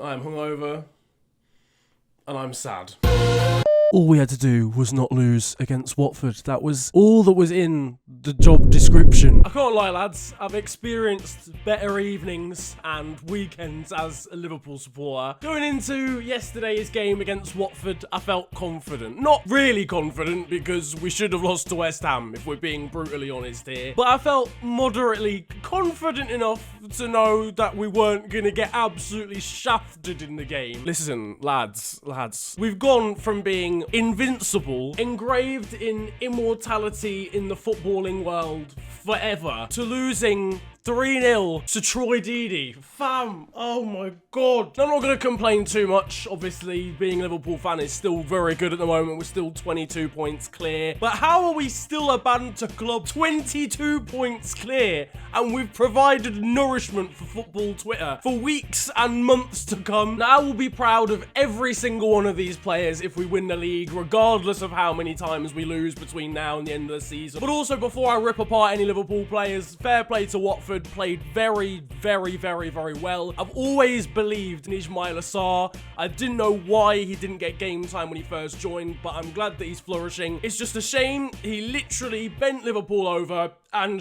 I'm hungover, and I'm sad. All we had to do was not lose against Watford. That was all that was in the job description. I can't lie, lads. I've experienced better evenings and weekends as a Liverpool supporter. Going into yesterday's game against Watford, I felt confident. Not really confident, because we should have lost to West Ham, if we're being brutally honest here. But I felt moderately confident enough to know that we weren't going to get absolutely shafted in the game. Listen, lads. We've gone from being invincible, engraved in immortality in the footballing world forever, to losing 3-0 to Troy Deeney. Fam, oh my god. I'm not going to complain too much. Obviously, being a Liverpool fan is still very good at the moment. We're still 22 points clear. But how are we still a banter club 22 points clear? And we've provided nourishment for football Twitter for weeks and months to come. Now, I will be proud of every single one of these players if we win the league, regardless of how many times we lose between now and the end of the season. But also, before I rip apart any Liverpool players, fair play to Watford. Played very well. I've always believed in Ismaila Sarr. I didn't know why he didn't get game time when he first joined, but I'm glad that he's flourishing. It's just a shame he literally bent Liverpool over and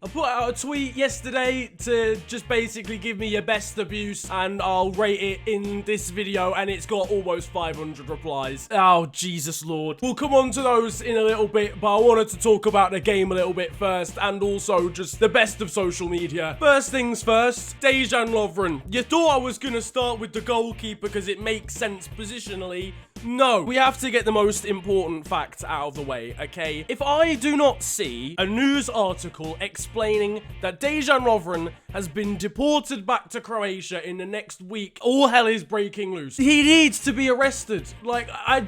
I put out a tweet yesterday to just basically give me your best abuse, and I'll rate it in this video, and it's got almost 500 replies. Oh, Jesus Lord. We'll come on to those in a little bit, but I wanted to talk about the game a little bit first, and also just the best of social media. First things first, Dejan Lovren. You thought I was going to start with the goalkeeper because it makes sense positionally. No, we have to get the most important fact out of the way, okay? If I do not see a news article explaining that Dejan Lovren has been deported back to Croatia in the next week, all hell is breaking loose. He needs to be arrested. Like, I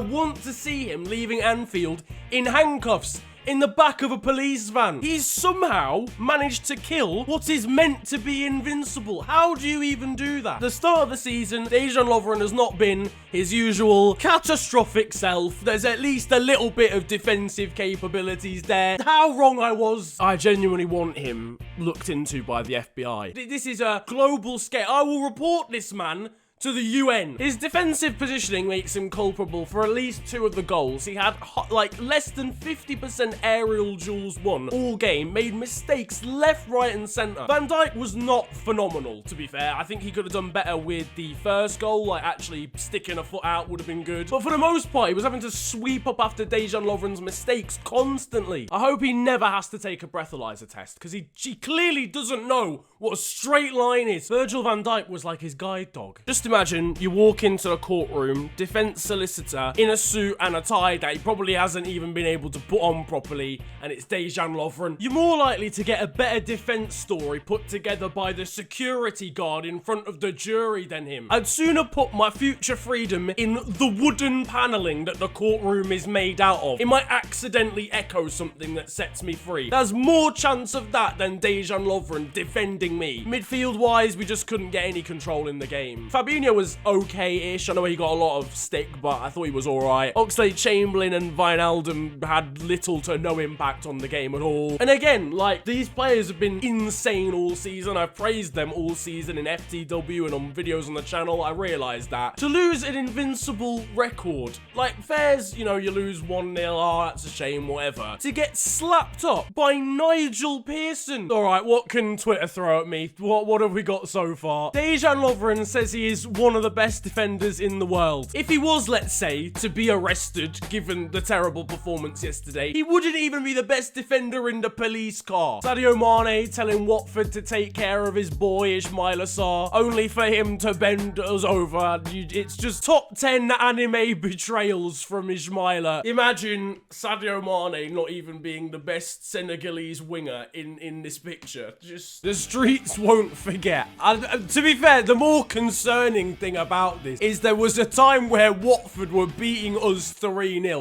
want to see him leaving Anfield in handcuffs in the back of a police van. He's somehow managed to kill what is meant to be invincible. How do you even do that? The start of the season, Dejan Lovren has not been his usual catastrophic self. There's at least a little bit of defensive capabilities there. How wrong I was. I genuinely want him looked into by the FBI. This is a global scale. I will report this man to the UN. His defensive positioning makes him culpable for at least 2 of the goals. He had like less than 50% aerial duels won all game, made mistakes left, right and centre. Van Dijk was not phenomenal, to be fair. I think he could have done better with the first goal, like actually sticking a foot out would have been good. But for the most part, he was having to sweep up after Dejan Lovren's mistakes constantly. I hope he never has to take a breathalyzer test, because he clearly doesn't know what a straight line is. Virgil van Dijk was like his guide dog. Just imagine you walk into a courtroom, defense solicitor in a suit and a tie that he probably hasn't even been able to put on properly, and it's Dejan Lovren. You're more likely to get a better defense story put together by the security guard in front of the jury than him. I'd sooner put my future freedom in the wooden paneling that the courtroom is made out of. It might accidentally echo something that sets me free. There's more chance of that than Dejan Lovren defending me. Midfield-wise, we just couldn't get any control in the game. Fabinho was okay-ish. I know he got a lot of stick, but I thought he was alright. Oxlade-Chamberlain and Wijnaldum had little to no impact on the game at all. And again, like, these players have been insane all season. I've praised them all season in FTW and on videos on the channel. I realised that. To lose an invincible record, like, fairs, you know, you lose 1-0, oh, that's a shame, whatever. To get slapped up by Nigel Pearson. Alright, what can Twitter throw at me? What have we got so far? Dejan Lovren says he is one of the best defenders in the world. If he was, let's say, to be arrested, given the terrible performance yesterday, he wouldn't even be the best defender in the police car. Sadio Mane telling Watford to take care of his boy Ismaila Sarr, only for him to bend us over. It's just top 10 anime betrayals from Ismaila. Imagine Sadio Mane not even being the best Senegalese winger in this picture. Just, the streets won't forget. To be fair, the more concerning thing about this is there was a time where Watford were beating us 3-0.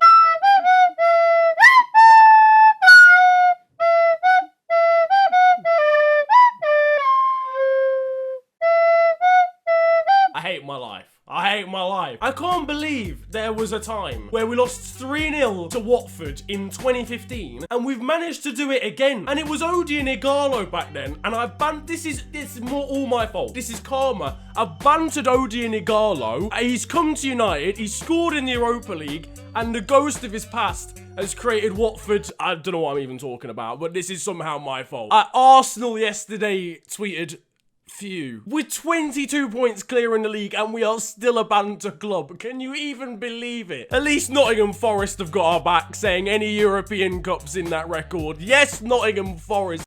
I hate my life. I hate my life. I can't believe there was a time where we lost 3-0 to Watford in 2015, and we've managed to do it again. And it was Odi and Igalo back then, and I've banned. This is more all my fault. This is karma. I've bantered Odi and Igalo. He's come to United. He's scored in the Europa League, and the ghost of his past has created Watford. I don't know what I'm even talking about, but this is somehow my fault. Arsenal yesterday tweeted, "Phew. We're 22 points clear in the league and we are still a banter club. Can you even believe it?" At least Nottingham Forest have got our back, saying any European Cups in that record. Yes, Nottingham Forest.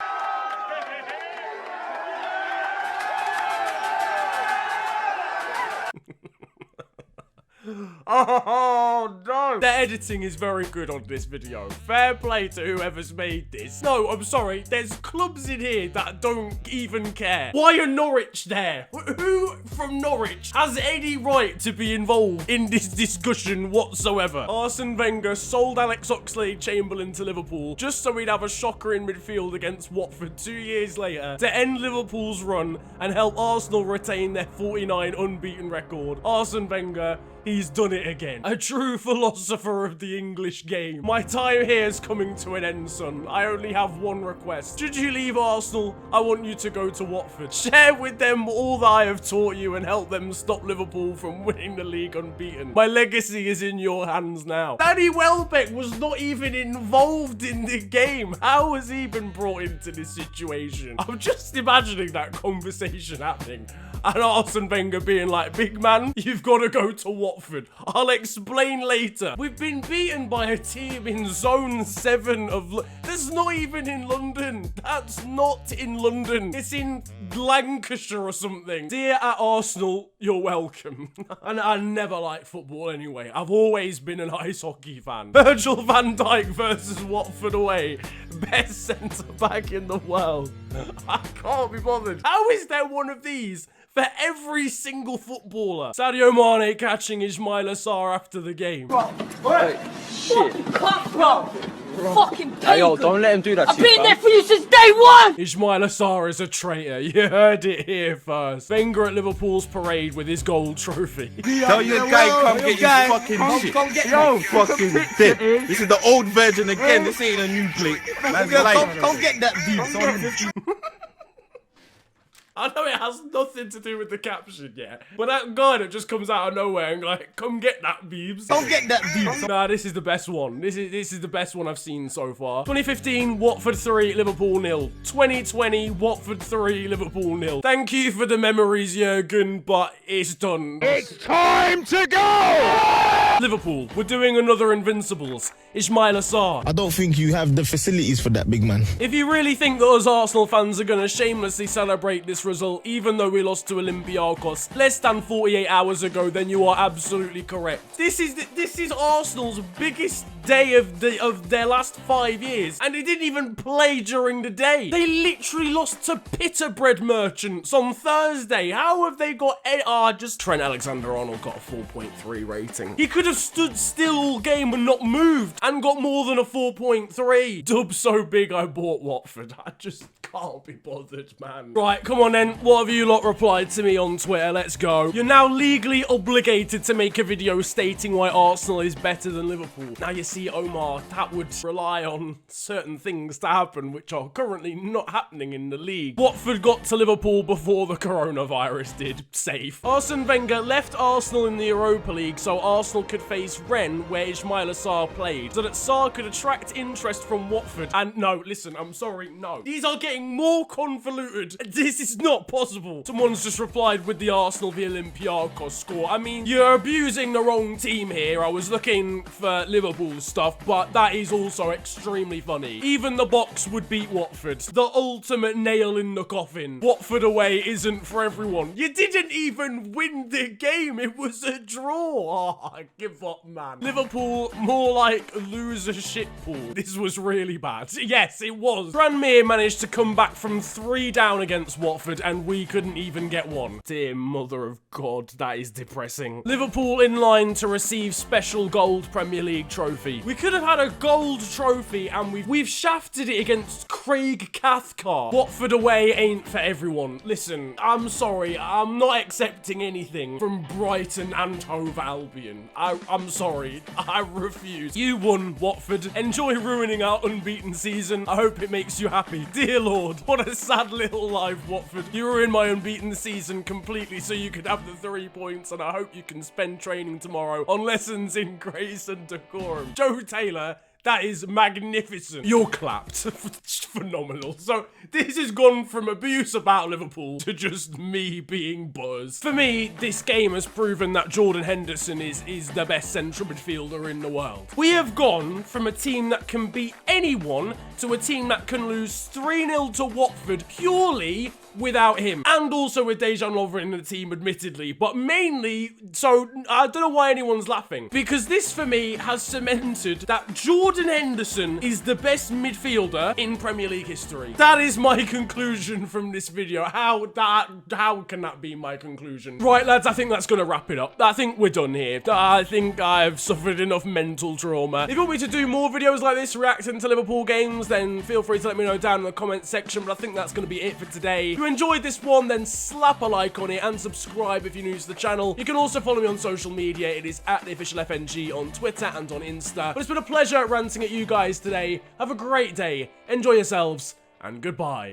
Oh no! The editing is very good on this video. Fair play to whoever's made this. No, I'm sorry. There's clubs in here that don't even care. Why are Norwich there? Who from Norwich has any right to be involved in this discussion whatsoever? Arsene Wenger sold Alex Oxlade-Chamberlain to Liverpool just so he'd have a shocker in midfield against Watford 2 years later to end Liverpool's run and help Arsenal retain their 49 unbeaten record. Arsene Wenger, he's done it again. A true philosopher of the English game. My time here is coming to an end, son. I only have one request. Should you leave Arsenal, I want you to go to Watford. Share with them all that I have taught you and help them stop Liverpool from winning the league unbeaten. My legacy is in your hands now. Danny Welbeck was not even involved in the game. How has he been brought into this situation? I'm just imagining that conversation happening. And Arsene Wenger being like, "Big man, you've got to go to Watford. I'll explain later." We've been beaten by a team in Zone 7 of... That's not even in London. That's not in London. It's in Lancashire or something. Dear at Arsenal, you're welcome. And I never liked football anyway. I've always been an ice hockey fan. Virgil van Dijk versus Watford away. Best centre-back in the world. I can't be bothered. How is there one of these for every single footballer? Sadio Mane catching Ismaila Sarr after the game. Hey, shit. Cut, bro. Fucking paper. Hey, yo, don't let him do that I've to you, been bro. there for you since day one. Ismaila Sarr is a traitor. You heard it here first. Wenger at Liverpool's parade with his gold trophy. Tell your guy, come get your fucking shit. Come get Yo, fucking dick. This is the old version again. This ain't a new plate. Man's like, Come get that dude. I know it has nothing to do with the caption yet, but that guy that just comes out of nowhere and like, "Come get that, Beebs." Come get that dude. Nah, this is the best one. This is the best one I've seen so far. 2015, Watford 3, Liverpool 0. 2020, Watford 3, Liverpool 0. Thank you for the memories, Jurgen, but it's done. it's time to go! Liverpool, we're doing another Invincibles. Ismaila Sarr. I don't think you have the facilities for that, big man. If you really think that us Arsenal fans are going to shamelessly celebrate this result, even though we lost to Olympiacos less than 48 hours ago, then you are absolutely correct. This is Arsenal's biggest day of their last 5 years, and they didn't even play during the day. They literally lost to Pita Bread Merchants on Thursday. How have they got just Trent Alexander-Arnold got a 4.3 rating. He could have stood still all game and not moved and got more than a 4.3. Dub so big I bought Watford. I just can't be bothered, man. Right, come on then. What have you lot replied to me on Twitter? Let's go. You're now legally obligated to make a video stating why Arsenal is better than Liverpool. Now you see, Omar, that would rely on certain things to happen which are currently not happening in the league. Watford got to Liverpool before the coronavirus did. Safe. Arsene Wenger left Arsenal in the Europa League so Arsenal could face Rennes where Ismaila Sarr played, so that Sarr could attract interest from Watford. And no, listen, I'm sorry, no. These are getting more convoluted. This is not possible. Someone's just replied with the Arsenal v Olympiacos score. I mean, you're abusing the wrong team here. I was looking for Liverpool stuff, but that is also extremely funny. Even the box would beat Watford. The ultimate nail in the coffin. Watford away isn't for everyone. You didn't even win the game. It was a draw. Oh, give up, man. Liverpool, more like loser shit pool. This was really bad. Yes, it was. Tranmere managed to come back from 3 down against Watford, and we couldn't even get one. Dear mother of God, that is depressing. Liverpool in line to receive special gold Premier League trophy. history. We could have had a gold trophy, and we've shafted it against Craig Cathcart. Watford away ain't for everyone. Listen, I'm sorry. I'm not accepting anything from Brighton and Hove Albion. I'm sorry. I refuse. You won, Watford. Enjoy ruining our unbeaten season. I hope it makes you happy. Dear Lord, what a sad little life, Watford. You ruined my unbeaten season completely so you could have the 3 points, and I hope you can spend training tomorrow on lessons in grace and decorum. Joe Taylor, that is magnificent. You're clapped. Phenomenal. So this has gone from abuse about Liverpool to just me being buzzed. For me, this game has proven that Jordan Henderson is the best central midfielder in the world. We have gone from a team that can beat anyone to a team that can lose 3-0 to Watford purely without him, and also with Dejan Lovren in the team, admittedly, but mainly, so I don't know why anyone's laughing, because this for me has cemented that Jordan Henderson is the best midfielder in Premier League history. That is my conclusion from this video. How can that be my conclusion? Right, lads, I think that's gonna wrap it up. I think we're done here. I think I've suffered enough mental trauma. If you want me to do more videos like this reacting to Liverpool games, then feel free to let me know down in the comments section, but I think that's gonna be it for today. If you enjoyed this one, then slap a like on it and subscribe if you're new to the channel. You can also follow me on social media. It is @theofficialfng on Twitter and on Insta. But it's been a pleasure ranting at you guys today. Have a great day, enjoy yourselves, and goodbye.